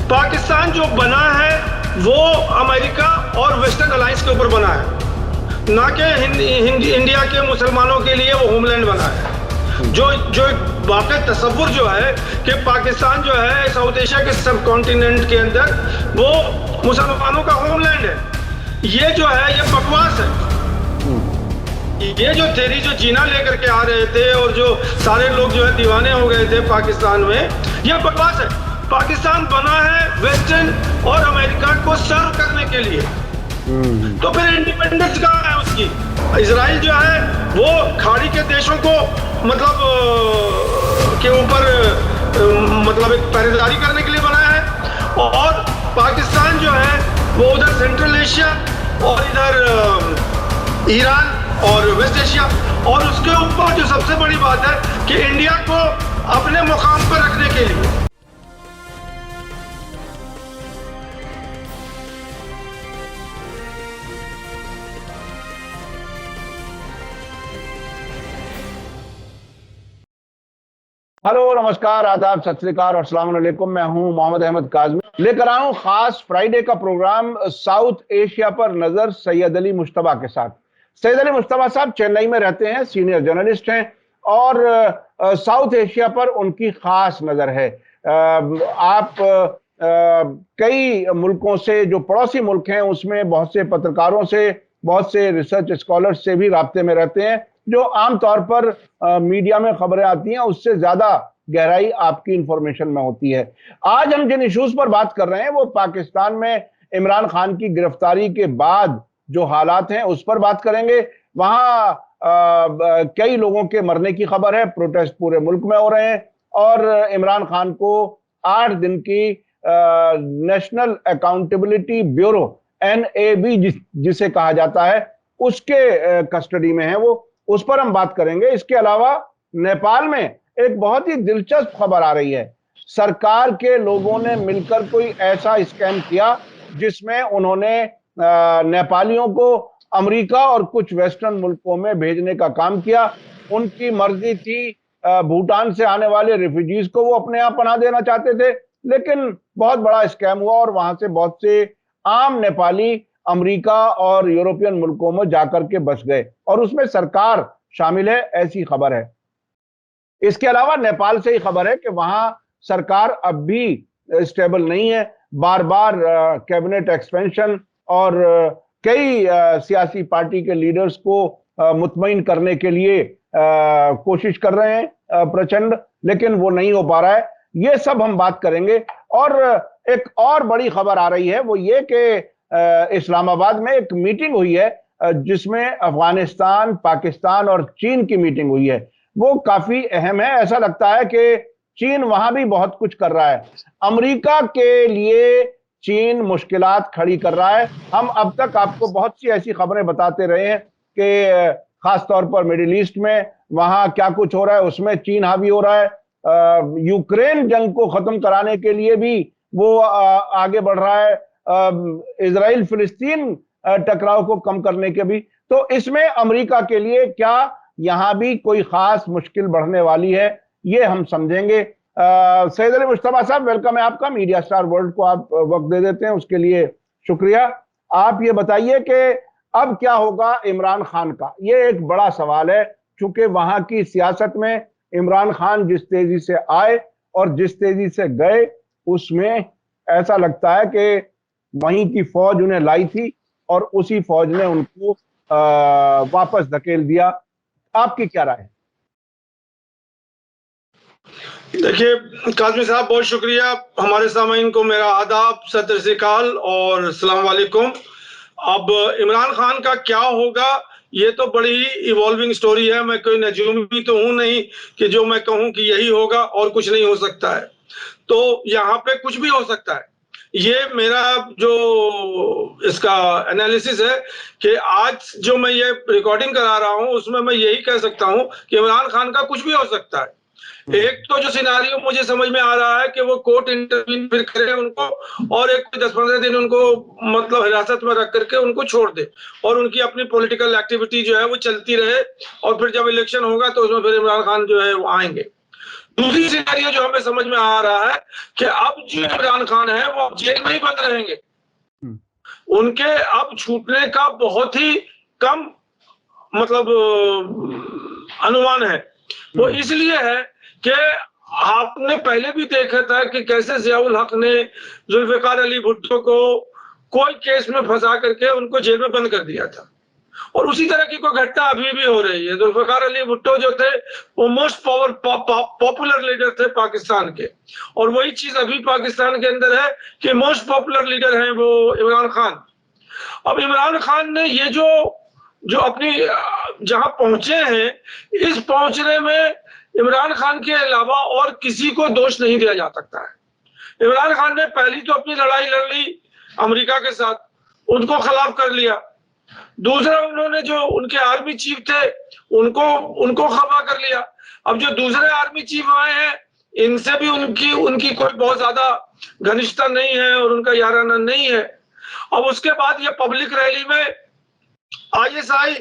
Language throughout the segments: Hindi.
पाकिस्तान जो बना है वो अमेरिका और वेस्टर्न अलायंस के ऊपर बना है, ना कि इंडिया के मुसलमानों के लिए वो होमलैंड बना है। जो वाकई तस्वुर जो है कि पाकिस्तान जो है साउथ एशिया के सब कॉन्टिनेंट के अंदर वो मुसलमानों का होमलैंड है, ये जो है ये बकवास है। ये जो थेरी जो जीना लेकर के आ रहे थे और जो सारे लोग जो है दीवाने हो गए थे पाकिस्तान में, ये बकवास है। पाकिस्तान बना है वेस्टर्न और अमेरिका को सर्व करने के लिए, तो फिर इंडिपेंडेंस कहाँ है उसकी? इजराइल जो है वो खाड़ी के देशों को मतलब के ऊपर मतलब एक पहरेदारी करने के लिए बना है, और पाकिस्तान जो है वो उधर सेंट्रल एशिया और इधर ईरान और वेस्ट एशिया, और उसके ऊपर जो सबसे बड़ी बात है कि इंडिया को अपने मुकाम पर रखने के लिए। हेलो, नमस्कार, आदाब, सत श्री अकाल और अस्सलाम वालेकुम। मैं हूं मोहम्मद अहमद काज़मी। लेकर आया हूं खास फ्राइडे का प्रोग्राम साउथ एशिया पर नजर सैयद अली मुश्तबा के साथ। सैयद अली मुश्तबा साहब चेन्नई में रहते हैं, सीनियर जर्नलिस्ट हैं और साउथ एशिया पर उनकी खास नजर है। आप कई मुल्कों से, जो पड़ोसी मुल्क हैं उसमें बहुत से पत्रकारों से, बहुत से रिसर्च स्कॉलर्स से भी राब्ते में रहते हैं। जो आमतौर पर मीडिया में खबरें आती हैं उससे ज्यादा गहराई आपकी इंफॉर्मेशन में होती है। आज हम जिन इश्यूज पर बात कर रहे हैं वो पाकिस्तान में इमरान खान की गिरफ्तारी के बाद जो हालात हैं उस पर बात करेंगे। वहां कई लोगों के मरने की खबर है, प्रोटेस्ट पूरे मुल्क में हो रहे हैं और इमरान खान को 8 दिन की नेशनल अकाउंटेबिलिटी ब्यूरो NAB जिसे कहा जाता है उसके कस्टडी में है वो, उस पर हम बात करेंगे। इसके अलावा नेपाल में एक बहुत ही दिलचस्प खबर आ रही है। सरकार के लोगों ने मिलकर कोई ऐसा स्कैम किया जिसमें उन्होंने नेपालियों को अमेरिका और कुछ वेस्टर्न मुल्कों में भेजने का काम किया। उनकी मर्जी थी, भूटान से आने वाले रिफ्यूजीज को वो अपने यहाँ पनाह देना चाहते थे, लेकिन बहुत बड़ा स्कैम हुआ और वहां से बहुत से आम नेपाली अमेरिका और यूरोपियन मुल्कों में जाकर के बस गए और उसमें सरकार शामिल है, ऐसी खबर है। इसके अलावा नेपाल से ही खबर है कि वहां सरकार अब भी स्टेबल नहीं है। बार बार कैबिनेट एक्सपेंशन और कई सियासी पार्टी के लीडर्स को मुतमईन करने के लिए कोशिश कर रहे हैं प्रचंड, लेकिन वो नहीं हो पा रहा है। ये सब हम बात करेंगे। और एक और बड़ी खबर आ रही है वो ये कि इस्लामाबाद में एक मीटिंग हुई है जिसमें अफगानिस्तान, पाकिस्तान और चीन की मीटिंग हुई है। वो काफी अहम है। ऐसा लगता है कि चीन वहां भी बहुत कुछ कर रहा है। अमेरिका के लिए चीन मुश्किलात खड़ी कर रहा है। हम अब तक आपको बहुत सी ऐसी खबरें बताते रहे हैं कि खासतौर पर मिडिल ईस्ट में वहां क्या कुछ हो रहा है, उसमें चीन हावी हो रहा है। यूक्रेन जंग को खत्म कराने के लिए भी वो आगे बढ़ रहा है। इजराइल फिलिस्तीन टकराव को कम करने के भी। तो इसमें अमेरिका के लिए क्या यहां भी कोई खास मुश्किल बढ़ने वाली है, ये हम समझेंगे। सैयद अली मुश्तबा साहब, वेलकम है आपका। मीडिया स्टार वर्ल्ड को आप वक्त दे देते हैं, उसके लिए शुक्रिया। आप ये बताइए कि अब क्या होगा इमरान खान का? ये एक बड़ा सवाल है, क्योंकि वहां की सियासत में इमरान खान जिस तेजी से आए और जिस तेजी से गए, उसमें ऐसा लगता है कि वहीं की फौज उन्हें लाई थी और उसी फौज ने उनको वापस धकेल दिया। आपकी क्या राय है? देखिए काज़मी साहब, बहुत शुक्रिया। हमारे सामीन को मेरा आदाब, सत श्री अकाल और अस्सलाम वालेकुम। अब इमरान खान का क्या होगा, ये तो बड़ी ही इवॉल्विंग स्टोरी है। मैं कोई नजूम भी तो हूं नहीं कि जो मैं कहूं कि यही होगा और कुछ नहीं हो सकता है। तो यहाँ पे कुछ भी हो सकता है। ये मेरा जो इसका एनालिसिस है कि आज जो मैं ये रिकॉर्डिंग करा रहा हूं उसमें मैं यही कह सकता हूं कि इमरान खान का कुछ भी हो सकता है। एक तो जो सिनारियो मुझे समझ में आ रहा है कि वो कोर्ट इंटरवीन फिर करे उनको और एक 10-15 दिन उनको मतलब हिरासत में रख करके उनको छोड़ दे और उनकी अपनी पॉलिटिकल एक्टिविटी जो है वो चलती रहे, और फिर जब इलेक्शन होगा तो उसमें फिर इमरान खान जो है वो आएंगे। दूसरी सिनेरियो जो हमें समझ में आ रहा है कि अब जो इमरान खान है वो जेल में ही बंद रहेंगे, उनके अब छूटने का बहुत ही कम मतलब अनुमान है। वो इसलिए है कि आपने पहले भी देखा था कि कैसे जियाउल हक ने जुल्फिकार अली भुट्टो को कोई केस में फंसा करके उनको जेल में बंद कर दिया था, और उसी तरह की कोई घटना अभी भी हो रही है। जुल्फिकार अली भुट्टो जो थे वो मोस्ट पॉपुलर लीडर थे पाकिस्तान के, और वही चीज अभी पाकिस्तान के अंदर है कि मोस्ट पॉपुलर लीडर हैं वो इमरान खान। अब इमरान खान ने ये जो अपनी जहां पहुंचे हैं, इस पहुंचने में इमरान खान के अलावा और किसी को दोष नहीं दिया जा सकता है। इमरान खान ने पहली तो अपनी लड़ाई लड़ ली अमेरिका के साथ, उनको खिलाफ कर लिया। दूसरा, उन्होंने जो उनके आर्मी चीफ थे उनको खफा कर लिया। अब जो दूसरे आर्मी चीफ आए हैं, इनसे भी उनकी कोई बहुत ज्यादा घनिष्ठता नहीं है और उनका याराना नहीं है। अब उसके बाद ये पब्लिक रैली में आईएसआई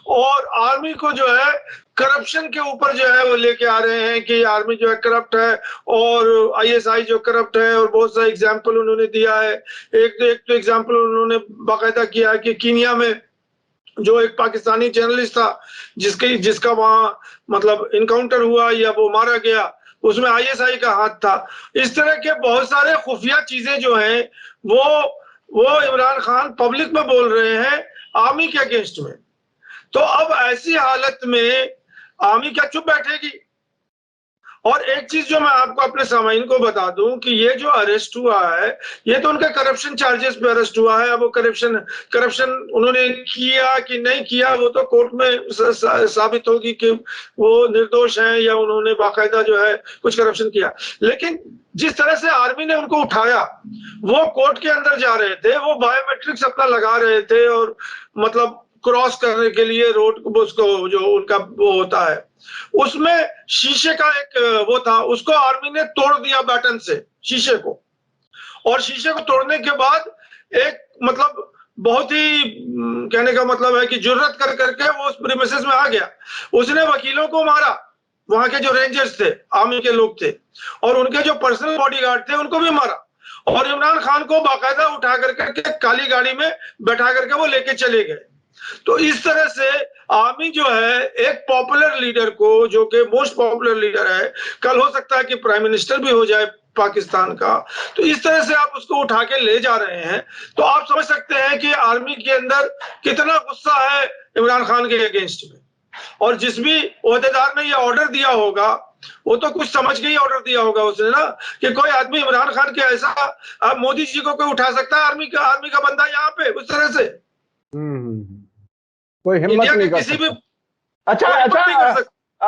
और आर्मी को जो है करप्शन के ऊपर जो है वो लेके आ रहे हैं कि आर्मी जो है करप्ट है और आईएसआई जो करप्ट है, और बहुत सारे एग्जाम्पल उन्होंने दिया है। एक तो एग्जाम्पल उन्होंने बाकायदा किया है कि कीनिया में जो एक पाकिस्तानी जर्नलिस्ट था जिसका वहां मतलब इनकाउंटर हुआ या वो मारा गया, उसमें आईएसआई का हाथ था। इस तरह के बहुत सारे खुफिया चीजें जो हैं वो इमरान खान पब्लिक में बोल रहे हैं आर्मी के अगेंस्ट में। तो अब ऐसी हालत में आर्मी क्या चुप बैठेगी? और एक चीज जो मैं आपको अपने सामाइन को बता दूं कि ये जो अरेस्ट हुआ है, ये तो उनका करप्शन चार्जेस पे अरेस्ट हुआ है। अब वो करप्शन उन्होंने किया कि नहीं किया, वो तो कोर्ट में साबित होगी कि वो निर्दोष हैं या उन्होंने बाकायदा जो है कुछ करप्शन किया। लेकिन जिस तरह से आर्मी ने उनको उठाया, वो कोर्ट के अंदर जा रहे थे, वो बायोमेट्रिक्स अपना लगा रहे थे और मतलब क्रॉस करने के लिए रोड उसको जो उनका वो होता है, उसमें शीशे का एक वो था, उसको आर्मी ने तोड़ दिया बैटन से शीशे को। और शीशे को तोड़ने के बाद एक मतलब बहुत ही कहने का मतलब है कि जुर्रत कर करके वो उस प्रीमिसेस में आ गया। उसने वकीलों को मारा, वहां के जो रेंजर्स थे, आर्मी के लोग थे, और उनके जो पर्सनल बॉडीगार्ड थे उनको भी मारा, और इमरान खान को बाकायदा उठा करके काली गाड़ी में बैठा करके वो लेके चले गए। तो इस तरह से आर्मी जो है एक पॉपुलर लीडर को, जो कि मोस्ट पॉपुलर लीडर है, कल हो सकता है कि प्राइम मिनिस्टर भी हो जाए पाकिस्तान का, तो इस तरह से आप उसको उठा के ले जा रहे हैं। तो आप समझ सकते हैं कि आर्मी के अंदर कितना गुस्सा है इमरान खान के अगेंस्ट में। और जिस भी ओहदेदार ने ये ऑर्डर दिया होगा, वो तो कुछ समझ के ही ऑर्डर दिया होगा उसने ना, कि कोई आदमी इमरान खान के ऐसा, अब मोदी जी को कोई उठा सकता है आर्मी का बंदा यहाँ पे उस तरह से? कोई हिम्मत नहीं कर सकता।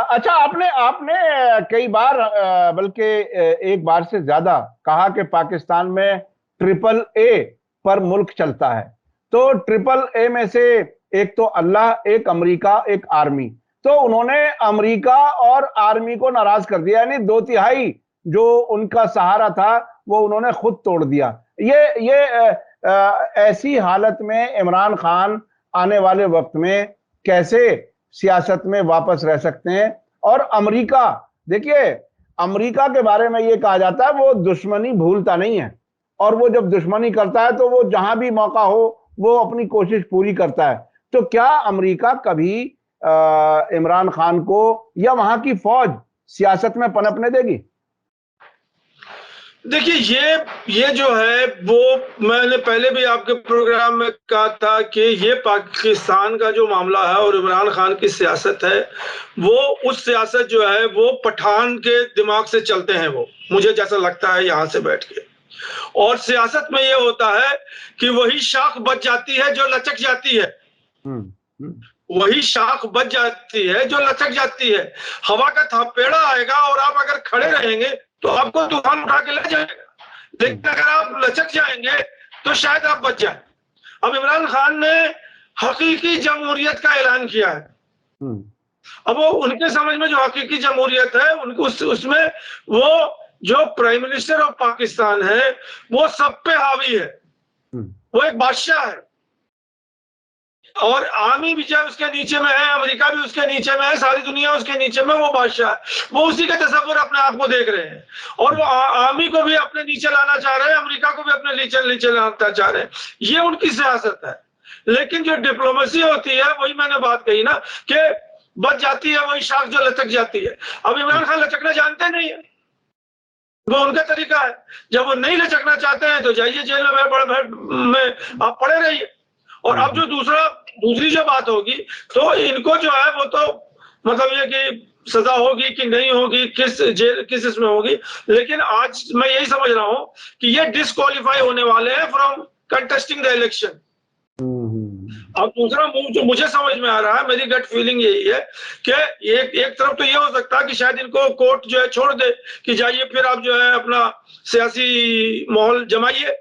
अच्छा, आपने कई बार बल्कि एक बार से ज्यादा कहा कि पाकिस्तान में AAA पर मुल्क चलता है। तो AAA में से एक तो अल्लाह, एक अमेरिका, एक आर्मी। तो उन्होंने अमेरिका और आर्मी को नाराज कर दिया, यानी 2/3 जो उनका सहारा था वो उन्होंने खुद तोड़ दिया। ये ऐसी हालत में इमरान खान आने वाले वक्त में कैसे सियासत में वापस रह सकते हैं? और अमेरिका, देखिए अमेरिका के बारे में यह कहा जाता है वो दुश्मनी भूलता नहीं है, और वो जब दुश्मनी करता है तो वो जहां भी मौका हो वो अपनी कोशिश पूरी करता है। तो क्या अमेरिका कभी इमरान खान को या वहां की फौज सियासत में पनपने देगी? देखिए, ये जो है वो मैंने पहले भी आपके प्रोग्राम में कहा था कि ये पाकिस्तान का जो मामला है और इमरान खान की सियासत है, वो उस सियासत जो है वो पठान के दिमाग से चलते हैं, वो मुझे जैसा लगता है यहां से बैठ के। और सियासत में ये होता है कि वही शाख बच जाती है जो लचक जाती है, वही शाख बच जाती है जो लचक जाती है। हवा का थपेड़ा आएगा और आप अगर खड़े रहेंगे तो आपको तूफान उठा के ले जाएगा, लेकिन अगर आप लचक जाएंगे तो शायद आप बच जाए। अब इमरान खान ने हकीकी जमहूरियत का ऐलान किया है। अब वो उनके समझ में जो हकीकी जमहूरियत है, उनको उसमें वो जो प्राइम मिनिस्टर ऑफ पाकिस्तान है वो सब पे हावी है, वो एक बादशाह है। और आर्मी भी चाहे उसके नीचे में है, अमेरिका भी उसके नीचे में है, सारी दुनिया उसके नीचे में, वो बादशाह है, वो उसी का तस्वीर अपने आप को देख रहे हैं और वो आर्मी को भी अपने नीचे लाना चाह रहे हैं, अमेरिका को भी अपने नीचे लाना चाह रहे हैं। ये उनकी सियासत है। लेकिन जो डिप्लोमेसी होती है, वही मैंने बात कही ना कि बच जाती है वही शाख जो लचक जाती है। अब इमरान खान लचकना जानते नहीं है, वो उनका तरीका है। जब वो नहीं लचकना चाहते हैं तो जाइए जेल में आप पड़े रहिए। और अब जो दूसरी जो बात होगी, तो इनको जो है वो तो मतलब ये कि सजा होगी कि नहीं होगी, किस इसमें होगी, लेकिन आज मैं यही समझ रहा हूं कि ये डिस्क्वालीफाई होने वाले हैं फ्रॉम कंटेस्टिंग द इलेक्शन। अब दूसरा मूव जो मुझे समझ में आ रहा है, मेरी गट फीलिंग यही है कि एक तरफ तो ये हो सकता है कि शायद इनको कोर्ट जो है छोड़ दे कि जाइए फिर आप जो है अपना सियासी माहौल जमाइए,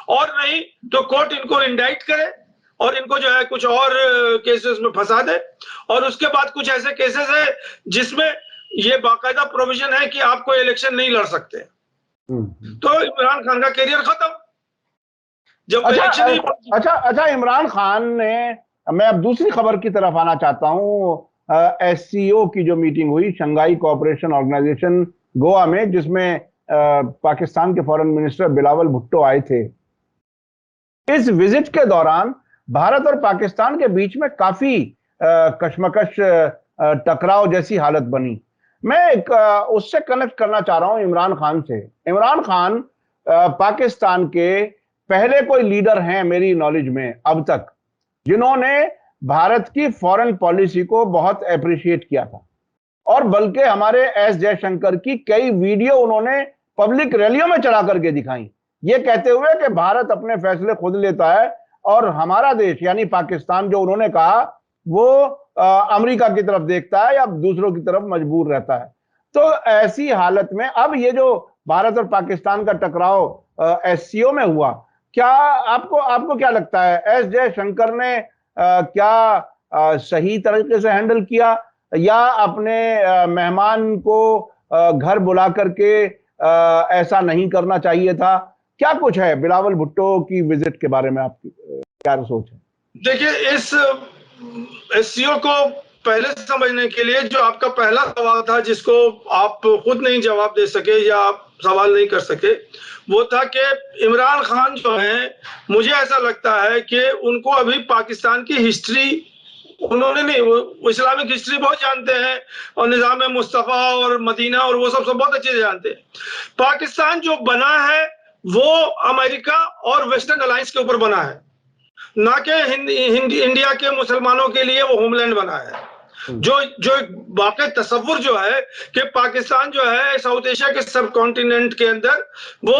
और नहीं तो कोर्ट इनको इंडाइट करे और इनको जो है कुछ और केसेस में फंसा दे। और उसके बाद कुछ ऐसे केसेस है जिसमें ये बाकायदा प्रोविजन है कि आप कोई इलेक्शन नहीं लड़ सकते, तो इमरान खान का करियर खत्म। जब अच्छा, इमरान खान ने, मैं अब दूसरी खबर की तरफ आना चाहता हूं। एससीओ की जो मीटिंग हुई, शंघाई कोऑपरेशन ऑर्गेनाइजेशन गोवा में, जिसमें पाकिस्तान के फॉरेन मिनिस्टर बिलावल भुट्टो आए थे। इस विजिट के दौरान भारत और पाकिस्तान के बीच में काफी कशमकश, टकराव जैसी हालत बनी। मैं उससे कनेक्ट करना चाह रहा हूं इमरान खान से। इमरान खान पाकिस्तान के पहले कोई लीडर हैं मेरी नॉलेज में अब तक जिन्होंने भारत की फॉरेन पॉलिसी को बहुत अप्रिशिएट किया था, और बल्कि हमारे एस जयशंकर की कई वीडियो उन्होंने पब्लिक रैलियों में चला करके दिखाई, ये कहते हुए कि भारत अपने फैसले खुद लेता है और हमारा देश यानी पाकिस्तान, जो उन्होंने कहा, वो अमेरिका की तरफ देखता है या दूसरों की तरफ मजबूर रहता है। तो ऐसी हालत में अब ये जो भारत और पाकिस्तान का टकराव एससीओ में हुआ, क्या आपको क्या लगता है, एस जयशंकर ने क्या सही तरीके से हैंडल किया, या अपने मेहमान को घर बुला करके ऐसा नहीं करना चाहिए था? क्या कुछ है बिलावल भुट्टो की विजिट के बारे में आपकी क्या सोच है? देखिए, इस एससीओ को पहले समझने के लिए जो आपका पहला सवाल था, जिसको आप खुद नहीं जवाब दे सके या आप सवाल नहीं कर सके, वो था कि इमरान खान जो है, मुझे ऐसा लगता है कि उनको अभी पाकिस्तान की हिस्ट्री उन्होंने नहीं, वो इस्लामिक हिस्ट्री बहुत जानते हैं और निज़ाम मुस्तफ़ा और मदीना और वो सब बहुत अच्छे से जानते हैं। पाकिस्तान जो बना है वो अमेरिका और वेस्टर्न अलायंस के ऊपर बना है, ना कि इंडिया के मुसलमानों के लिए वो होमलैंड बना है। जो वाकई तस्वुर जो है कि पाकिस्तान जो है साउथ एशिया के सब कॉन्टिनेंट के अंदर वो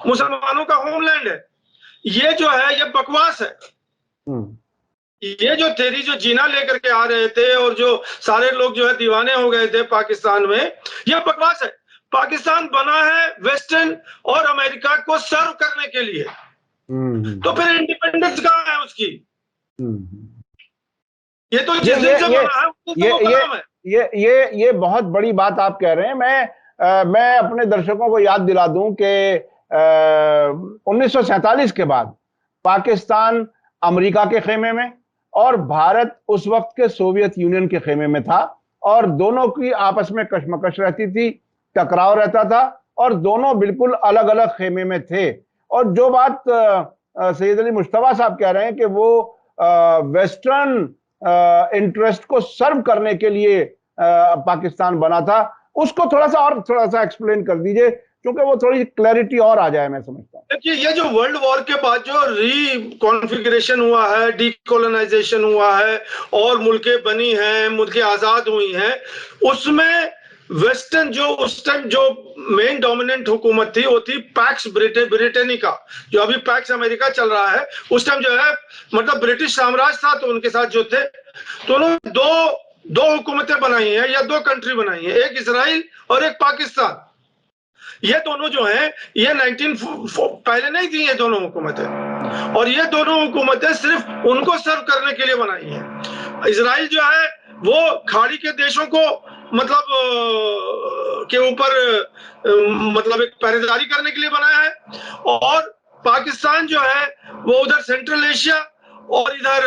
मुसलमानों का होमलैंड है, ये जो है ये बकवास है। ये जो थेरी जो जीना लेकर के आ रहे थे और जो सारे लोग जो है दीवाने हो गए थे पाकिस्तान में, ये बकवास है। पाकिस्तान बना है वेस्टर्न और अमेरिका को सर्व करने के लिए, तो फिर इंडिपेंडेंस कहाँ है उसकी? ये तो जिस दिन से बना है, ये बहुत बड़ी बात आप कह रहे हैं। मैं अपने दर्शकों को याद दिला दूं कि 1947 के बाद पाकिस्तान अमेरिका के खेमे में और भारत उस वक्त के सोवियत यूनियन के खेमे में था, और दोनों की आपस में कशमकश रहती थी, टकराव रहता था, और दोनों बिल्कुल अलग अलग खेमे में थे। और जो बात सैयद अली मुश्तबा साहब कह रहे हैं कि वो वेस्टर्न इंटरेस्ट को सर्व करने के लिए पाकिस्तान बना था, उसको थोड़ा सा एक्सप्लेन कर दीजिए, क्योंकि वो थोड़ी क्लैरिटी और आ जाए, मैं समझता हूँ। देखिए, ये जो वर्ल्ड वॉर के बाद जो रीकॉन्फिगरेशन हुआ है, डीकोलोनाइजेशन हुआ है और मुल्कें बनी हैं, मुल्कें आजाद हुई हैं, उसमें वेस्टर्न जो उस टाइम जो मेन डोमिनेंट हुकूमत थी वो थी पैक्स ब्रिटेनिका, जो अभी पैक्स अमेरिका चल रहा है। उस टाइम जो है मतलब ब्रिटिश साम्राज्य था, तो उनके साथ जो थे, तो उन्होंने दो हुकूमतें बनाई हैं या दो कंट्री बनाई हैं, एक इजराइल और एक पाकिस्तान। ये दोनों जो हैं ये 19 पहले नहीं थी ये दोनों हुकूमतें, और ये दोनों हुकूमतें सिर्फ उनको सर्व करने के लिए बनाई हैं। इजराइल जो है वो खाड़ी के देशों को मतलब के ऊपर मतलब एक पहरेदारी करने के लिए बनाया है, और पाकिस्तान जो है वो उधर सेंट्रल एशिया और इधर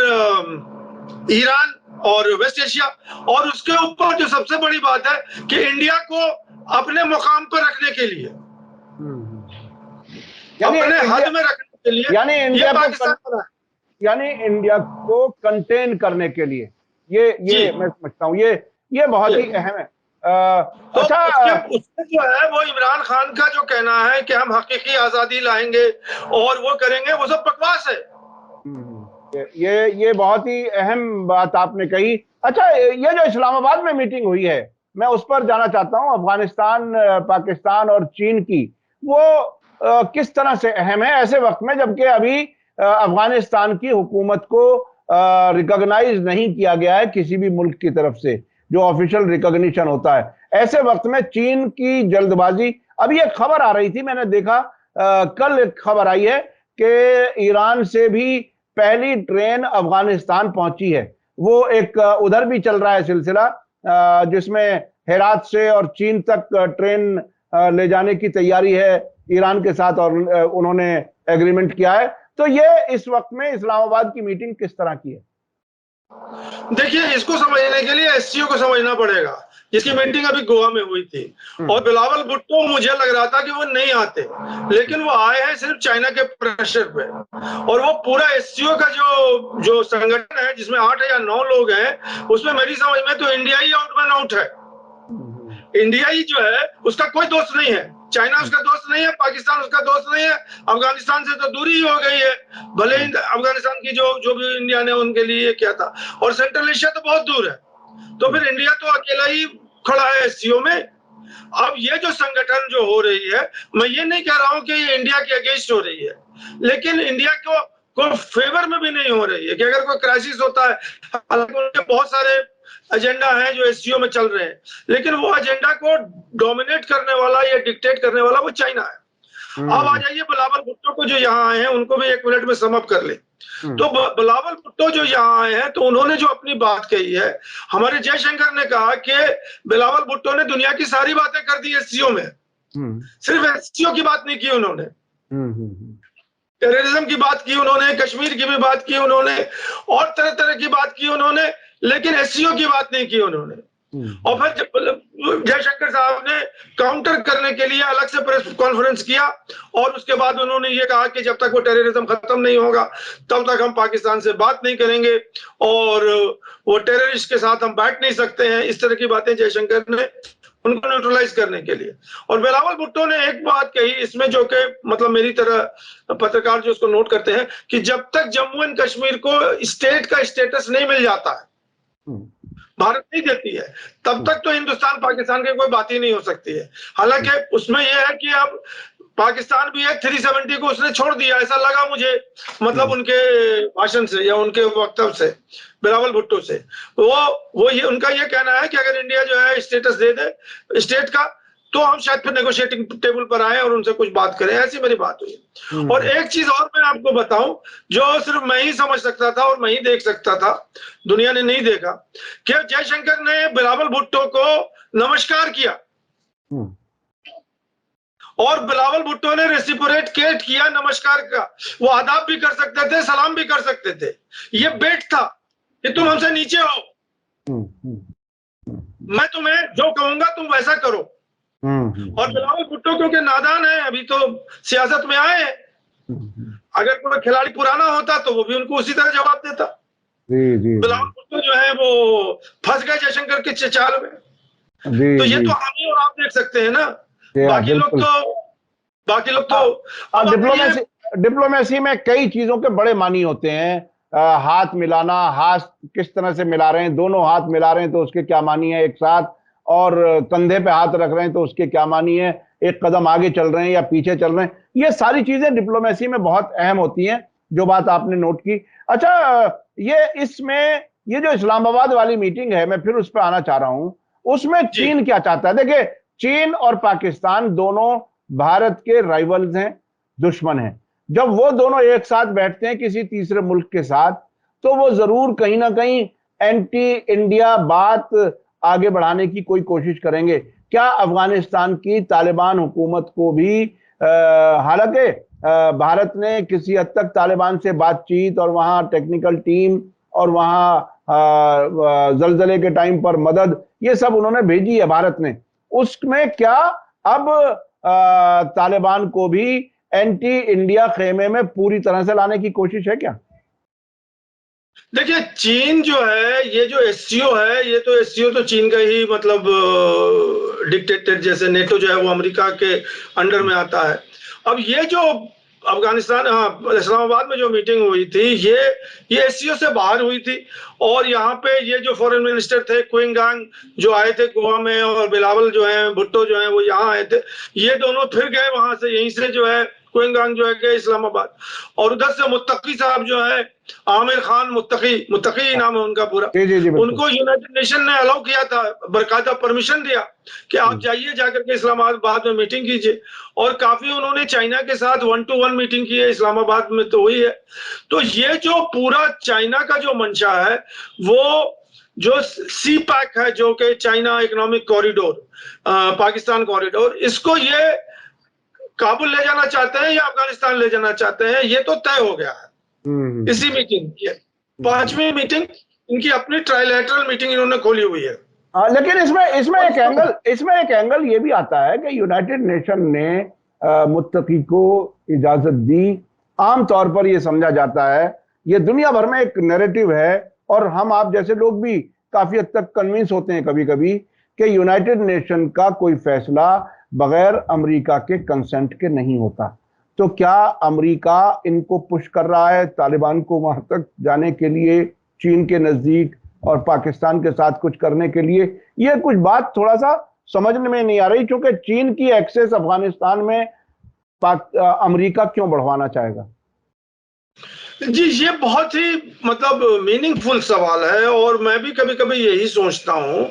ईरान और वेस्ट एशिया, और उसके ऊपर जो सबसे बड़ी बात है कि इंडिया को अपने मुकाम पर रखने के लिए, अपने हद में रखने के लिए यानी इंडिया ये पाकिस्तान बना है। यानी इंडिया को कंटेन करने के लिए ये मैं समझता हूँ ये बहुत ही अहम है। तो अच्छा, उसमें जो है वो इमरान खान का जो कहना है कि हम हकीकी आजादी लाएंगे और वो करेंगे, वो सब बकवास है। ये बहुत ही अहम बात आपने कही। अच्छा, ये जो इस्लामाबाद में मीटिंग हुई है, मैं उस पर जाना चाहता हूँ। अफगानिस्तान, पाकिस्तान और चीन की वो किस तरह से अहम है ऐसे वक्त में, जबकि अभी अफगानिस्तान की हुकूमत को रिकॉग्नाइज नहीं किया गया है किसी भी मुल्क की तरफ से, जो ऑफिशियल रिकॉग्निशन होता है। ऐसे वक्त में चीन की जल्दबाजी, अभी एक खबर आ रही थी, मैंने देखा कल एक खबर आई है कि ईरान से भी पहली ट्रेन अफगानिस्तान पहुंची है। वो एक उधर भी चल रहा है सिलसिला, जिसमें हेरात से और चीन तक ट्रेन ले जाने की तैयारी है ईरान के साथ, और उन्होंने एग्रीमेंट किया है। तो ये इस वक्त में इस्लामाबाद की मीटिंग किस तरह की है? देखिए, इसको समझने के लिए एससीओ को समझना पड़ेगा, जिसकी मीटिंग अभी गोवा में हुई थी। और बिलावल भुट्टो, मुझे लग रहा था कि वो नहीं आते, लेकिन वो आए हैं सिर्फ चाइना के प्रेशर पे। और वो पूरा एससीओ का जो संगठन है, जिसमें 8 या 9 लोग हैं, उसमें मेरी समझ में तो इंडिया ही आउट मैन आउट है। इंडिया ही जो है उसका कोई दोस्त नहीं है, चाइना उसका दोस्त नहीं है, पाकिस्तान उसका दोस्त नहीं है, अफगानिस्तान से तो दूरी ही हो गई है। भले ही अफगानिस्तान की जो भी इंडिया ने उनके लिए किया था, और सेंट्रल एशिया तो बहुत दूर है। तो फिर इंडिया तो अकेला ही खड़ा है एससीओ में। अब ये जो संगठन जो हो रही है, मैं ये नहीं कह रहा हूं कि ये इंडिया के अगेंस्ट हो रही है, लेकिन इंडिया को फेवर में भी नहीं हो रही है कि अगर कोई क्राइसिस होता है, हालांकि उनके बहुत सारे एजेंडा हैं जो एससीओ में चल रहे हैं, लेकिन वो एजेंडा को डोमिनेट करने वाला या डिक्टेट करने वाला वो चाइना है। अब आ जाइए बिलावल भुट्टो को, जो यहाँ आए हैं, उनको भी 1 मिनट में सम अप कर ले। तो बिलावल भुट्टो जो यहाँ आए हैं, तो उन्होंने जो अपनी बात कही है, हमारे जयशंकर ने कहा कि बिलावल भुट्टो ने दुनिया की सारी बातें कर दी एससीओ में, सिर्फ एससीओ की बात नहीं की उन्होंने। टेररिज्म की बात की उन्होंने, कश्मीर की भी बात की उन्होंने, और तरह तरह की बात की उन्होंने, लेकिन एससीओ की बात नहीं की उन्होंने। और फिर जयशंकर साहब ने काउंटर करने के लिए अलग से प्रेस कॉन्फ्रेंस किया, और उसके बाद उन्होंने ये कहा कि जब तक वो टेररिज्म खत्म नहीं होगा तब तक हम पाकिस्तान से बात नहीं करेंगे, और वो टेररिस्ट के साथ हम बैठ नहीं सकते हैं। इस तरह की बातें जयशंकर ने उनको न्यूट्रलाइज करने के लिए। और बिलावल भुट्टो ने एक बात कही इसमें, जो कि मतलब मेरी तरह पत्रकार जो उसको नोट करते हैं, कि जब तक जम्मू एंड कश्मीर को स्टेट का स्टेटस नहीं मिल जाता है, भारत नहीं देती है, तब तक तो हिंदुस्तान पाकिस्तान की कोई बात ही नहीं हो सकती है। हालांकि उसमें यह है कि अब पाकिस्तान भी है 370 को उसने छोड़ दिया, ऐसा लगा मुझे, मतलब उनके भाषण से या उनके वक्तव्य से, बिलावल भुट्टो से। वो ये उनका ये कहना है कि अगर इंडिया जो है स्टेटस दे दे स्टेट का, तो हम शायद फिर नेगोशिएटिंग टेबल पर आए और उनसे कुछ बात करें। ऐसी मेरी बात हुई। और एक चीज और मैं आपको बताऊं, जो सिर्फ मैं ही समझ सकता था और मैं ही देख सकता था, दुनिया ने नहीं देखा, कि जयशंकर ने बिलावल भुट्टो को नमस्कार किया, और बिलावल भुट्टो ने रेसिप्रोकेट किया नमस्कार का। वो आदाब भी कर सकते थे, सलाम भी कर सकते थे। ये बेट था कि तुम हमसे नीचे हो, मैं तुम्हें जो कहूंगा तुम वैसा करो। और बिलावल भुट्टो क्योंकि नादान है, अभी तो सियासत में आए हैं, अगर कोई खिलाड़ी पुराना होता तो वो भी उनको उसी तरह जवाब देता। बिलावल भुट्टो जो है वो फंस गए जयशंकर के चाल में। तो ये तो हम ही और आप देख सकते हैं ना, बाकी लोग तो डिप्लोमेसी में कई चीजों के बड़े मानी होते हैं। हाथ मिलाना, हाथ किस तरह से मिला रहे हैं, दोनों हाथ मिला रहे हैं तो उसके क्या मानी है एक साथ, और कंधे पे हाथ रख रहे हैं तो उसके क्या मानी है, एक कदम आगे चल रहे हैं या पीछे चल रहे हैं। ये सारी चीजें डिप्लोमेसी में बहुत अहम होती हैं, जो बात आपने नोट की। अच्छा, ये जो इस्लामाबाद वाली मीटिंग है, मैं फिर उस पर आना चाह रहा हूं। उसमें चीन क्या चाहता है? देखिए, चीन और पाकिस्तान दोनों भारत के राइवल्स हैं, दुश्मन हैं। जब वो दोनों एक साथ बैठते हैं किसी तीसरे मुल्क के साथ, तो वो जरूर कहीं ना कहीं एंटी इंडिया बात आगे बढ़ाने की कोई कोशिश करेंगे। क्या अफगानिस्तान की तालिबान हुकूमत को भी, हालांकि भारत ने किसी हद तक तालिबान से बातचीत और वहां टेक्निकल टीम और वहां जलजले के टाइम पर मदद, ये सब उन्होंने भेजी है भारत ने। उसमें क्या अब तालिबान को भी एंटी इंडिया खेमे में पूरी तरह से लाने की कोशिश है क्या? देखिए, चीन जो है, ये जो एससीओ है, ये तो एससीओ तो चीन का ही मतलब डिक्टेटर, जैसे नेटो जो है वो अमेरिका के अंडर में आता है। अब ये जो अफगानिस्तान, हाँ, इस्लामाबाद में जो मीटिंग हुई थी, ये एससीओ से बाहर हुई थी। और यहाँ पे ये जो फॉरेन मिनिस्टर थे क्विन गांग जो आए थे गोवा में, और बिलावल जो है भुट्टो जो है वो यहाँ आए थे। ये दोनों फिर गए वहां से, यहीं से जो है क्विन गांग जो है गए इस्लामाबाद। और उधर से मुत्तकी साहब जो है, आमिर खान मुत्तकी नाम है उनका पूरा, जी जी जी, उनको यूनाइटेड नेशन ने अलाउ किया था, बकायदा परमिशन दिया कि आप जाइए, जाकर के इस्लामाबाद में मीटिंग कीजिए। और काफी उन्होंने चाइना के साथ 1-to-1 मीटिंग की है, इस्लामाबाद में तो हुई है। तो ये जो पूरा चाइना का जो मंशा है, वो जो सी पैक है, जो कि China economic corridor, Pakistan corridor, इसको ये काबुल ले जाना चाहते हैं या अफगानिस्तान ले जाना चाहते हैं, ये तो तय हो गया है इसी मीटिंग की। 5वीं मीटिंग इनकी, अपनी ट्राइलेटरल मीटिंग इन्होंने खोली हुई है। लेकिन इसमें एक एंगल ये भी आता है कि यूनाइटेड नेशन ने मुत्तकी को इजाजत दी। आमतौर पर यह समझा जाता है, ये दुनिया भर में एक नैरेटिव है, और हम आप जैसे लोग भी काफी हद तक कन्विंस होते हैं कभी कभी, कि यूनाइटेड नेशन का कोई फैसला बगैर अमेरिका के कंसेंट के नहीं होता। तो क्या अमेरिका इनको पुश कर रहा है तालिबान को वहां तक जाने के लिए, चीन के नजदीक और पाकिस्तान के साथ कुछ करने के लिए? ये कुछ बात थोड़ा सा समझने में नहीं आ रही, क्योंकि चीन की एक्सेस अफगानिस्तान में अमेरिका क्यों बढ़वाना चाहेगा? जी, ये बहुत ही मतलब मीनिंगफुल सवाल है, और मैं भी कभी कभी यही सोचता हूं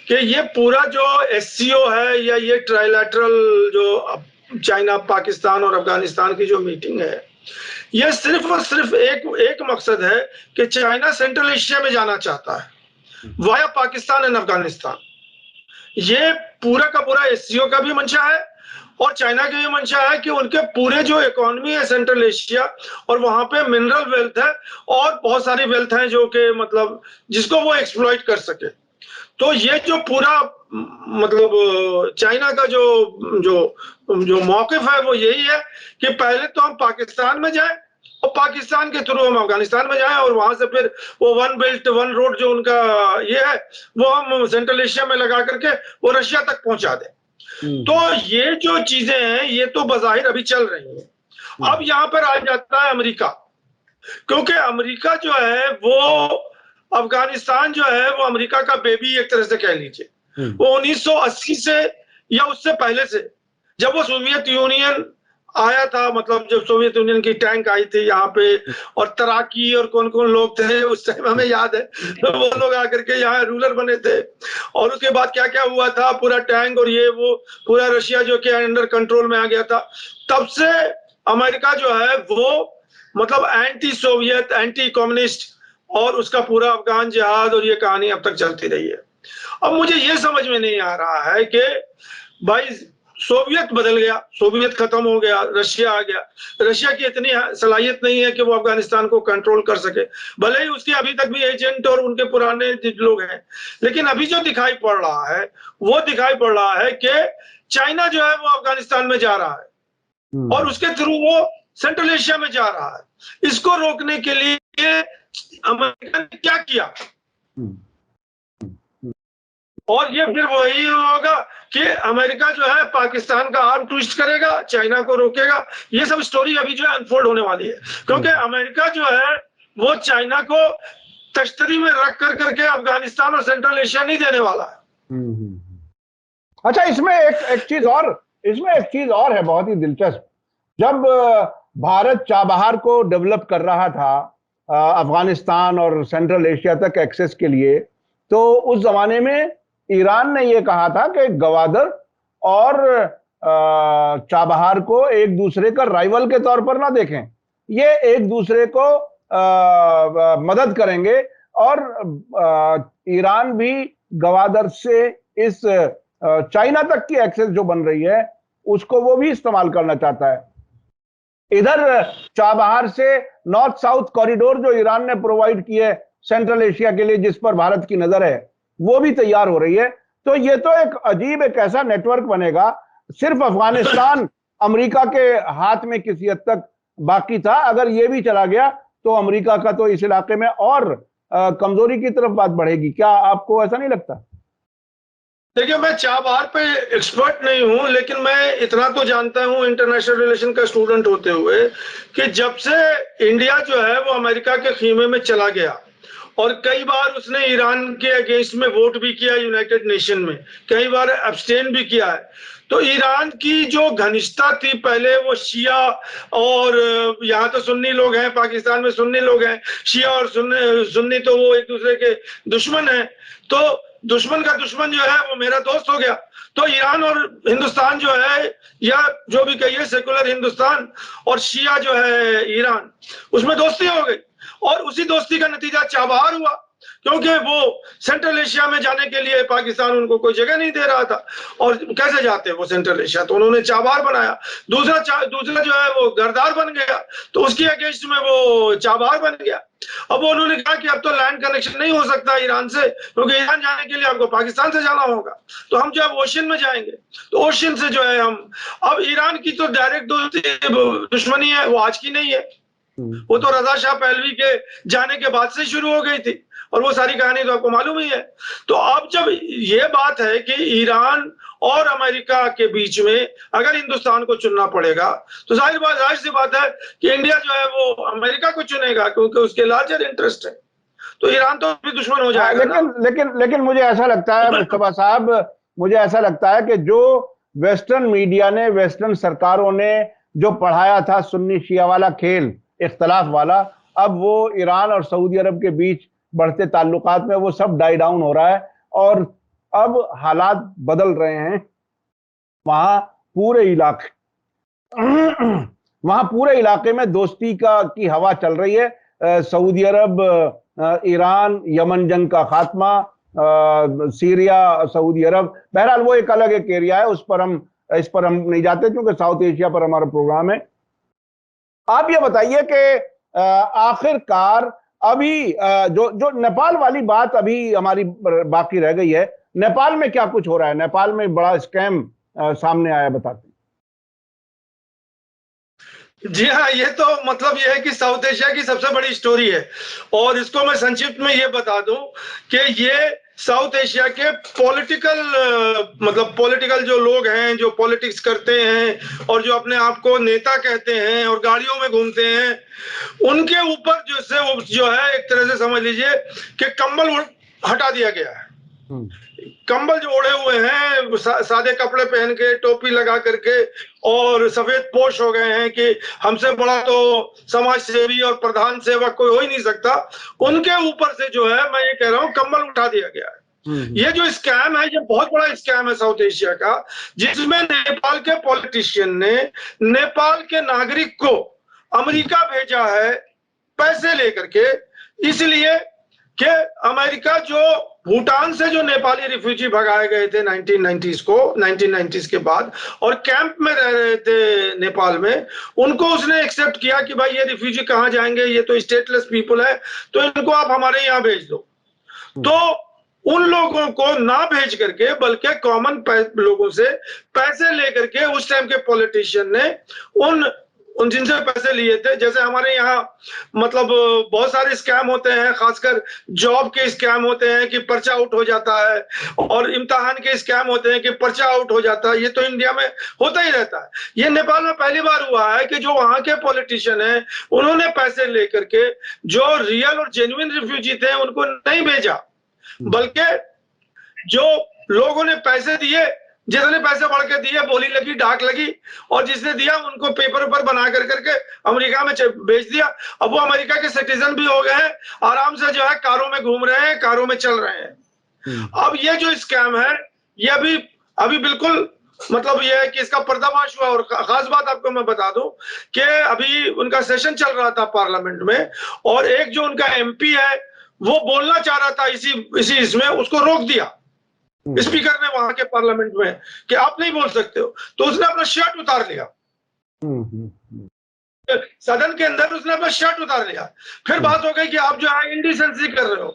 कि ये पूरा जो एससीओ है, या ये ट्राइलैटरल जो चाइना, पाकिस्तान और अफगानिस्तान की जो मीटिंग है, ये सिर्फ और सिर्फ एक मकसद है कि चाइना सेंट्रल एशिया में जाना चाहता है वाया पाकिस्तान एंड अफगानिस्तान। ये पूरा का पूरा एससीओ का भी मंशा है, और चाइना की भी मंशा है कि उनके पूरे जो इकोनॉमी है सेंट्रल एशिया, और वहां पे मिनरल वेल्थ है और बहुत सारी वेल्थ है जो कि मतलब जिसको वो एक्सप्लॉइट कर सके। तो ये जो पूरा मतलब चाइना का जो जो जो मौकिफ है वो यही है कि पहले तो हम पाकिस्तान में जाएं, और पाकिस्तान के थ्रू हम अफगानिस्तान में जाएं, और वहां से फिर वो 1 बेल्ट 1 रोड जो उनका ये है, वो हम सेंट्रल एशिया में लगा करके वो रशिया तक पहुंचा दें। तो ये जो चीजें हैं, ये तो बज़ाहिर अभी चल रही हैं। अब यहाँ पर आ जाता है अमेरिका, क्योंकि अमेरिका जो है वो अफगानिस्तान जो है वो अमेरिका का बेबी एक तरह से कह लीजिए। वो 1980 से या उससे पहले से, जब वो सोवियत यूनियन आया था, मतलब जब सोवियत यूनियन की टैंक आई थी यहाँ पे, और तराकी और कौन कौन लोग थे उस टाइम हमें याद है, तो वो लोग आकर के यहाँ रूलर बने थे। और उसके बाद क्या क्या हुआ था, पूरा टैंक और ये वो पूरा रशिया जो कि अंडर कंट्रोल में आ गया था। तब से अमेरिका जो है वो मतलब एंटी सोवियत, एंटी कम्युनिस्ट, और उसका पूरा अफगान जिहाद और ये कहानी अब तक चलती रही है। अब मुझे ये समझ में नहीं आ रहा है कि भाई सोवियत बदल गया, सोवियत खत्म हो गया, रशिया आ गया। रशिया की इतनी सलाहियत नहीं है कि वो अफगानिस्तान को कंट्रोल कर सके, भले ही उसके अभी तक भी एजेंट और उनके पुराने लोग हैं। लेकिन अभी जो दिखाई पड़ रहा है, वो दिखाई पड़ रहा है कि चाइना जो है वो अफगानिस्तान में जा रहा है, और उसके थ्रू वो सेंट्रल एशिया में जा रहा है। इसको रोकने के लिए अमेरिका ने क्या किया, और ये फिर वही होगा कि अमेरिका जो है पाकिस्तान का आर्म ट्विस्ट करेगा, चाइना को रोकेगा। ये सब स्टोरी अभी जो है अनफोल्ड होने वाली है, क्योंकि अमेरिका जो है वो चाइना को तश्तरी में रख कर करके अफगानिस्तान और सेंट्रल एशिया नहीं देने वाला है। अच्छा, इसमें एक चीज और है बहुत ही दिलचस्प। जब भारत चाबहार को डेवलप कर रहा था अफगानिस्तान और सेंट्रल एशिया तक एक्सेस के लिए, तो उस जमाने में ईरान ने यह कहा था कि गवादर और चाबहार को एक दूसरे का राइवल के तौर पर ना देखें, ये एक दूसरे को मदद करेंगे, और ईरान भी गवादर से इस चाइना तक की एक्सेस जो बन रही है उसको वो भी इस्तेमाल करना चाहता है। इधर चाबहार से नॉर्थ साउथ कॉरिडोर जो ईरान ने प्रोवाइड की है सेंट्रल एशिया के लिए जिस पर भारत की नजर है वो भी तैयार हो रही है। तो ये तो एक अजीब एक ऐसा नेटवर्क बनेगा, सिर्फ अफगानिस्तान अमेरिका के हाथ में किसी हद तक बाकी था, अगर ये भी चला गया तो अमेरिका का तो इस इलाके में और कमजोरी की तरफ बात बढ़ेगी। क्या आपको ऐसा नहीं लगता? देखिए, मैं चाबहार पे एक्सपर्ट नहीं हूं, लेकिन मैं इतना तो जानता हूं इंटरनेशनल रिलेशन का स्टूडेंट होते हुए कि जब से इंडिया जो है वो अमेरिका के खीमे में चला गया और कई बार उसने ईरान के अगेंस्ट में वोट भी किया यूनाइटेड नेशन में, कई बार एब्सटेन भी किया है, तो ईरान की जो घनिष्ठता थी पहले वो शिया और यहाँ तो सुन्नी लोग हैं, पाकिस्तान में सुन्नी लोग हैं, शिया और सुन्नी तो वो एक दूसरे के दुश्मन हैं, तो दुश्मन का दुश्मन जो है वो मेरा दोस्त हो गया। तो ईरान और हिंदुस्तान जो है, या जो भी कहिए सेकुलर हिंदुस्तान और शिया जो है ईरान, उसमें दोस्ती हो गई और उसी दोस्ती का नतीजा चाबहार हुआ, क्योंकि वो सेंट्रल एशिया में जाने के लिए पाकिस्तान उनको कोई जगह नहीं दे रहा था और कैसे जाते वो सेंट्रल एशिया, तो उन्होंने चाबहार बनाया। दूसरा जो है वो गरदार बन गया, तो उसकी अगेंस्ट में वो चाबहार बन गया। अब वो उन्होंने कहा कि अब तो लैंड कनेक्शन नहीं हो सकता ईरान से, क्योंकि ईरान जाने के लिए आपको पाकिस्तान से जाना होगा, तो हम जो है ओशियन में जाएंगे, तो ओशियन से जो है हम, अब ईरान की तो डायरेक्ट दुश्मनी है, वो आज की नहीं है, वो तो रजा शाह पहलवी के जाने के बाद से शुरू हो गई थी और वो सारी कहानी तो आपको मालूम ही है। तो अब जब ये बात है कि ईरान और अमेरिका के बीच में अगर हिंदुस्तान को चुनना पड़ेगा, तो जाहिर सी बात है कि इंडिया जो है वो अमेरिका को चुनेगा, क्योंकि उसके लार्जर इंटरेस्ट है, तो ईरान तो भी दुश्मन हो जाएगा। लेकिन मुझे ऐसा लगता है मुस्तफा साहब, मुझे ऐसा लगता है कि जो वेस्टर्न मीडिया ने, वेस्टर्न सरकारों ने जो पढ़ाया था सुन्नी शिया वाला खेल, इख्तलाफ वाला, अब वो ईरान और सऊदी अरब के बीच बढ़ते ताल्लुकात में वो सब डाई डाउन हो रहा है और अब हालात बदल रहे हैं। वहां पूरे इलाके में दोस्ती की हवा चल रही है। सऊदी अरब, ईरान, यमन जंग का खात्मा, सीरिया, सऊदी अरब, बहरहाल वो एक अलग एक एरिया है, इस पर हम नहीं जाते क्योंकि साउथ एशिया पर हमारा प्रोग्राम है। आप ये बताइए कि आखिरकार अभी जो नेपाल वाली बात अभी हमारी बाकी रह गई है, नेपाल में क्या कुछ हो रहा है? नेपाल में बड़ा स्कैम सामने आया, बताते हैं। जी हाँ, ये तो मतलब ये है कि साउथ एशिया की सबसे बड़ी स्टोरी है और इसको मैं संक्षिप्त में ये बता दूं कि ये साउथ एशिया के पॉलिटिकल जो लोग हैं, जो पॉलिटिक्स करते हैं और जो अपने आप को नेता कहते हैं और गाड़ियों में घूमते हैं, उनके ऊपर जो है एक तरह से समझ लीजिए कि कंबल हटा दिया गया है। कंबल जो ओढ़े हुए हैं, सादे कपड़े पहन के, टोपी लगा करके और सफेद पोश हो गए हैं कि हमसे बड़ा तो समाज सेवी और प्रधान सेवक कोई हो ही नहीं सकता, उनके ऊपर से जो है, मैं ये कह रहा हूं, कंबल उठा दिया गया है। ये जो स्कैम है, ये बहुत बड़ा स्कैम है साउथ एशिया का, जिसमें नेपाल के पॉलिटिशियन ने नेपाल के नागरिक को अमेरिका भेजा है पैसे लेकर के, इसलिए कि अमेरिका जो भूटान से जो नेपाली रिफ्यूजी भगाए गए थे 1990s के बाद और कैंप में रह रहे थे नेपाल में, उनको उसने एक्सेप्ट किया कि भाई ये रिफ्यूजी कहाँ जाएंगे, ये तो स्टेटलेस पीपल है, तो इनको आप हमारे यहाँ भेज दो। तो उन लोगों को ना भेज करके बल्कि कॉमन लोगों से पैसे लेकर के उस टाइम के पॉलिटिशियन ने उन जिनसे पैसे लिए थे, जैसे हमारे यहाँ मतलब बहुत सारे स्कैम होते हैं, खासकर जॉब के स्कैम होते हैं कि पर्चा आउट हो जाता है, और इम्तिहान के स्कैम होते हैं कि पर्चा आउट हो जाता है, ये तो इंडिया में होता ही रहता है। ये नेपाल में पहली बार हुआ है कि जो वहां के पॉलिटिशियन हैं, उन्होंने पैसे लेकर के जो रियल और जेन्युइन रिफ्यूजी थे उनको नहीं भेजा, बल्कि जो लोगों ने पैसे दिए, जिसने पैसे बढ़ के दिए, बोली लगी, डाक लगी, और जिसने दिया उनको पेपर ऊपर बना करके अमेरिका में भेज दिया। अब वो अमेरिका के सिटीजन भी हो गए हैं, आराम से जो है कारों में घूम रहे हैं, कारों में चल रहे हैं। अब ये जो स्कैम है, ये अभी बिल्कुल मतलब ये है कि इसका पर्दाफाश हुआ। और खास बात आपको मैं बता दूं कि अभी उनका सेशन चल रहा था पार्लियामेंट में, और एक जो उनका एमपी है वो बोलना चाह रहा था इसमें, उसको रोक दिया स्पीकर ने वहां के पार्लियामेंट में कि आप नहीं बोल सकते हो, तो उसने अपना शर्ट उतार लिया। सदन के अंदर उसने अपना शर्ट उतार लिया। फिर बात हो गई कि आप जो है इंडिसेंसी कर रहे हो,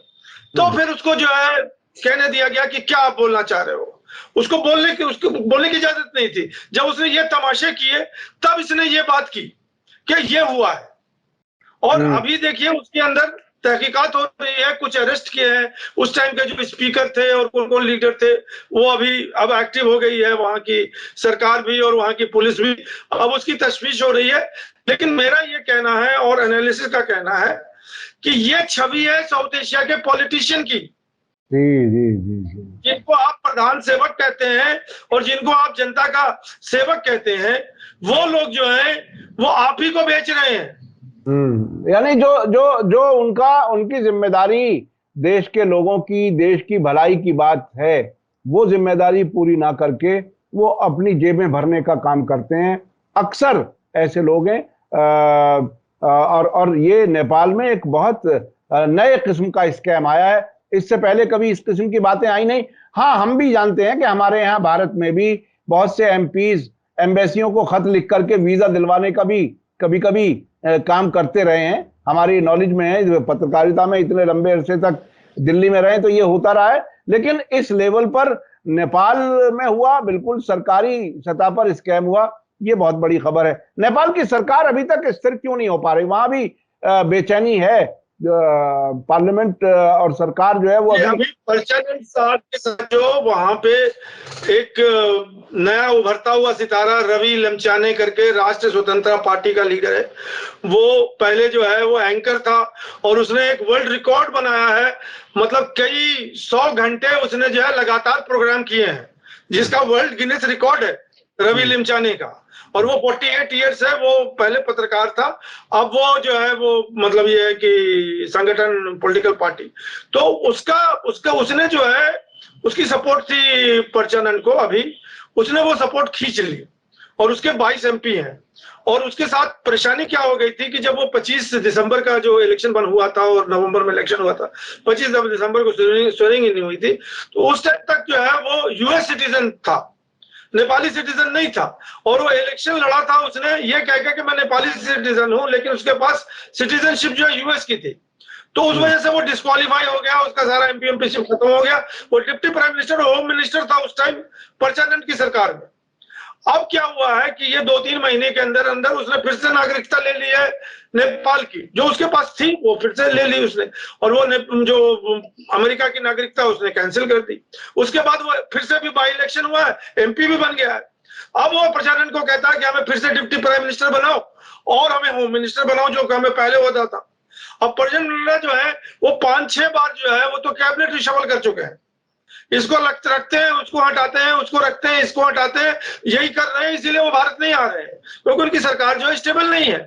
तो फिर उसको जो है कहने दिया गया कि क्या आप बोलना चाह रहे हो। उसको बोलने की इजाजत नहीं थी। जब उसने ये तमाशे किए तब इसने ये बात की कि ये हुआ है। और अभी देखिए उसके अंदर तहकीकात हो रही है, कुछ अरेस्ट किए हैं। उस टाइम के जो स्पीकर थे और कौन कौन लीडर थे वो अभी अब एक्टिव हो गई है, वहां की सरकार भी और वहां की पुलिस भी। अब उसकी तशवीश हो रही है। लेकिन मेरा ये कहना है और एनालिसिस का कहना है कि ये छवि है साउथ एशिया के पॉलिटिशियन की। जी जी जी जी। जिनको आप प्रधान सेवक कहते हैं और जिनको आप जनता का सेवक कहते हैं, वो लोग जो हैं वो आप ही को बेच रहे हैं। यानी जो जो जो उनकी जिम्मेदारी देश के लोगों की, देश की भलाई की बात है, वो जिम्मेदारी पूरी ना करके वो अपनी जेबें भरने का काम करते हैं। अक्सर ऐसे लोग हैं। और ये नेपाल में एक बहुत नए किस्म का स्कैम आया है। इससे पहले कभी इस किस्म की बातें आई नहीं। हाँ, हम भी जानते हैं कि हमारे यहाँ भारत में भी बहुत से एमपीज एम्बेसियों को खत लिख करके वीजा दिलवाने का भी कभी कभी काम करते रहे हैं। हमारी नॉलेज में है, पत्रकारिता में इतने लंबे अरसे तक दिल्ली में रहे तो ये होता रहा है। लेकिन इस लेवल पर नेपाल में हुआ, बिल्कुल सरकारी सतह पर स्कैम हुआ, ये बहुत बड़ी खबर है। नेपाल की सरकार अभी तक स्थिर क्यों नहीं हो पा रही? वहां भी बेचैनी है। पार्लियामेंट और सरकार जो है वो अभी प्रचंड साथ के साथ जो वहां पे एक नया उभरता हुआ सितारा रवि लमचाने करके राष्ट्र स्वतंत्रता पार्टी का लीडर है। वो पहले जो है वो एंकर था और उसने एक वर्ल्ड रिकॉर्ड बनाया है। मतलब कई 100 घंटे उसने जो है लगातार प्रोग्राम किए हैं, जिसका वर्ल्ड गिनेस रिकॉर्ड है रवि लिमचाने का। और वो 48 ईयर्स है, वो पहले पत्रकार था, अब वो जो है वो मतलब ये है कि संगठन पॉलिटिकल पार्टी। तो उसने जो है उसकी सपोर्ट थी परचानन को। अभी उसने वो सपोर्ट खींच ली और उसके 22 एमपी हैं। और उसके साथ परेशानी क्या हो गई थी कि जब वो 25 दिसंबर का जो इलेक्शन बन हुआ था और नवंबर में इलेक्शन हुआ था, 25 दिसंबर को स्वेरिंग इन हुई थी, तो उस टाइम तक जो है वो यूएस सिटीजन था, नेपाली सिटीजन नहीं था। और वो इलेक्शन लड़ा था उसने ये कहकर कि मैं नेपाली सिटीजन हूं, लेकिन उसके पास सिटीजनशिप जो है यूएस की थी। तो उस वजह से वो डिस्क्वालीफाई हो गया, उसका सारा एमपीएमपीशिप खत्म हो गया। वो डिप्टी प्राइम मिनिस्टर और होम मिनिस्टर था उस टाइम परचानन की सरकार में। अब क्या हुआ है कि ये 2-3 महीने के अंदर अंदर उसने फिर से नागरिकता ले ली है नेपाल की, जो उसके पास थी वो फिर से ले ली उसने। और वो जो अमेरिका की नागरिकता उसने कैंसिल कर दी। उसके बाद वो फिर से भी बाई इलेक्शन हुआ है, एमपी भी बन गया है। अब वो प्रचारण को कहता है कि हमें फिर से डिप्टी प्राइम मिनिस्टर बनाओ और हमें होम मिनिस्टर बनाओ, जो हमें पहले होता था। अब प्रधानमंत्री जो है वो 5-6 बार जो है वो तो कैबिनेट रिशफल कर चुके हैं। इसको रखते हैं, उसको हटाते हैं, उसको रखते हैं, इसको हटाते हैं, यही कर रहे हैं। इसीलिए वो भारत नहीं आ रहे हैं, क्योंकि उनकी सरकार जो है स्टेबल नहीं है।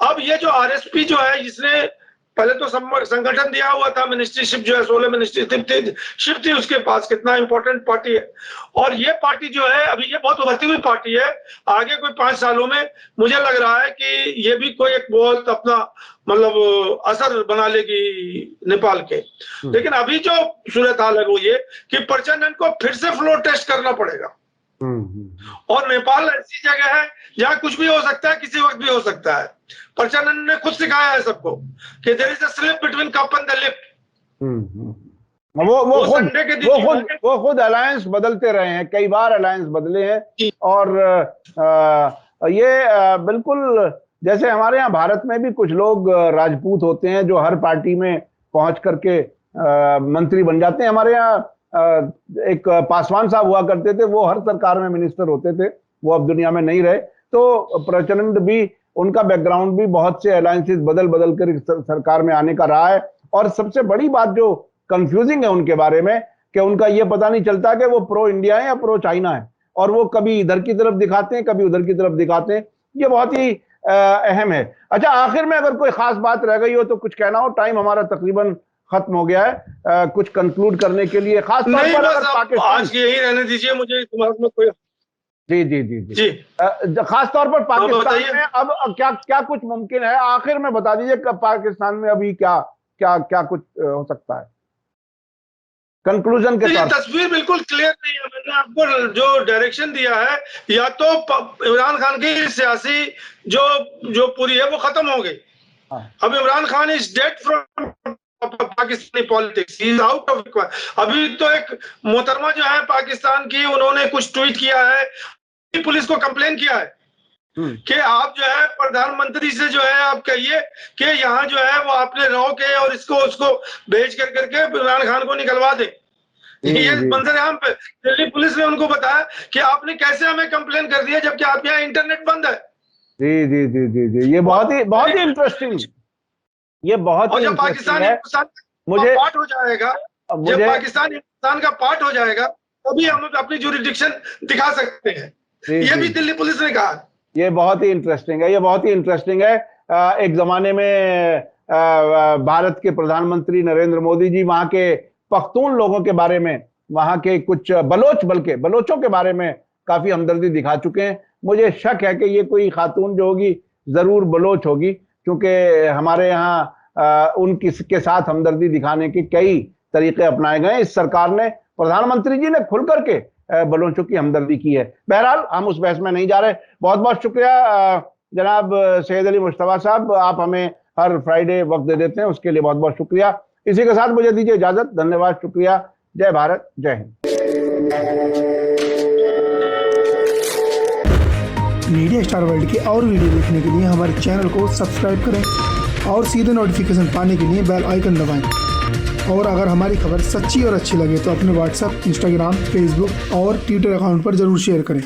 अब ये जो आरएसपी जो है, जिसने पहले तो संगठन दिया हुआ था, मिनिस्ट्रीशिप जो है 16 मिनिस्ट्रीशिप थी उसके पास, कितना इंपॉर्टेंट पार्टी है। और ये पार्टी जो है अभी ये बहुत उभरती हुई पार्टी है। आगे कोई 5 सालों में मुझे लग रहा है कि ये भी कोई एक बहुत अपना मतलब असर बना लेगी नेपाल के। लेकिन अभी जो सूरत हाल है वो ये कि प्रचंड को फिर से फ्लोर टेस्ट करना पड़ेगा। और नेपाल ऐसी जगह है जहां कुछ भी हो सकता है, किसी वक्त भी हो सकता है। प्रचंड ने खुद सिखाया है सबको कि there is a slip between cup and the lip. वो खुद अलायंस बदलते रहे हैं, कई बार अलायंस बदले हैं। और ये बिल्कुल जैसे हमारे यहाँ भारत में भी कुछ लोग राजपूत होते हैं जो हर पार्टी में पहुंच करके मंत्री बन जाते हैं। हमारे यहाँ एक पासवान साहब हुआ करते थे, वो हर सरकार में मिनिस्टर होते थे, वो अब दुनिया में नहीं रहे। तो प्रचंड भी, उनका बैकग्राउंड भी बहुत से अलायंसेस बदल बदल कर सरकार में आने का रहा है। और सबसे बड़ी बात जो कंफ्यूजिंग है उनके बारे में कि उनका ये पता नहीं चलता कि वो प्रो इंडिया है या प्रो चाइना है, और वो कभी इधर की तरफ दिखाते हैं, कभी उधर की तरफ दिखाते हैं। ये बहुत ही अहम है। अच्छा, आखिर में अगर कोई खास बात रह गई हो तो कुछ कहना हो, टाइम हमारा तकरीबन खत्म हो गया है। कुछ कंक्लूड करने के लिए खास तौर पर अगर पाकिस्तान, आज यही रहने दीजिए, मुझे दिमाग में कोई जी जी जी जी खास तौर पर पाकिस्तान में अब क्या क्या कुछ मुमकिन है, आखिर में बता दीजिए पाकिस्तान में अभी क्या क्या क्या कुछ हो सकता है। कंक्लूजन के ये तौर पर? तस्वीर बिल्कुल क्लियर नहीं है। मैंने आपको जो डायरेक्शन दिया है, या तो इमरान खान की सियासी जो पूरी है वो खत्म हो गई। हाँ। अब Imran Khan is dead from Pakistani politics, he is out of. अभी तो एक मोहतरमा जो है पाकिस्तान की, उन्होंने कुछ ट्वीट किया है, पुलिस को कंप्लेन किया है कि आप जो है प्रधानमंत्री से जो है आप कहिए कि यहाँ जो है वो आपने रहो के और इसको उसको भेज करके इमरान खान को निकलवा दे। ये मंजर-ए-आम पे दिल्ली पुलिस ने उनको बताया कि आपने कैसे हमें कंप्लेन कर दिया जबकि आपके यहाँ इंटरनेट बंद है। जी जी जी जी जी, ये बहुत ही इंटरेस्टिंग, ये बहुत ही जब पाकिस्तान मुझे पार्ट हो जाएगा, जब पाकिस्तान हिंदुस्तान का पार्ट हो जाएगा तभी हम अपनी जुरिडिक्शन दिखा सकते हैं। ये भी दिल्ली पुलिस ने कहा। ये बहुत ही इंटरेस्टिंग है, ये बहुत ही इंटरेस्टिंग है। एक जमाने में भारत के प्रधानमंत्री नरेंद्र मोदी जी वहां के पख्तून लोगों के बारे में, वहां के कुछ बलोचों के बारे में काफी हमदर्दी दिखा चुके हैं। मुझे शक है कि ये कोई खातून जो होगी जरूर बलोच होगी, क्योंकि हमारे यहाँ उनके साथ हमदर्दी दिखाने के कई तरीके अपनाए गए। इस सरकार ने, प्रधानमंत्री जी ने खुल करके बलोचों की हमदर्दी की है। बहरहाल हम उस बहस में नहीं जा रहे। बहुत बहुत शुक्रिया जनाब सैयद अली मुश्तबा साहब, आप हमें हर फ्राइडे वक्त दे देते हैं, उसके लिए बहुत बहुत शुक्रिया। इसी के साथ मुझे दीजिए इजाजत। धन्यवाद, शुक्रिया। जय भारत, जय हिंद। मीडिया स्टार वर्ल्ड के और वीडियो देखने के लिए हमारे चैनल को सब्सक्राइब करें और सीधे नोटिफिकेशन पाने के लिए बेल आइकन दबाएं। और अगर हमारी खबर सच्ची और अच्छी लगे तो अपने व्हाट्सएप, इंस्टाग्राम, फेसबुक और ट्विटर अकाउंट पर जरूर शेयर करें।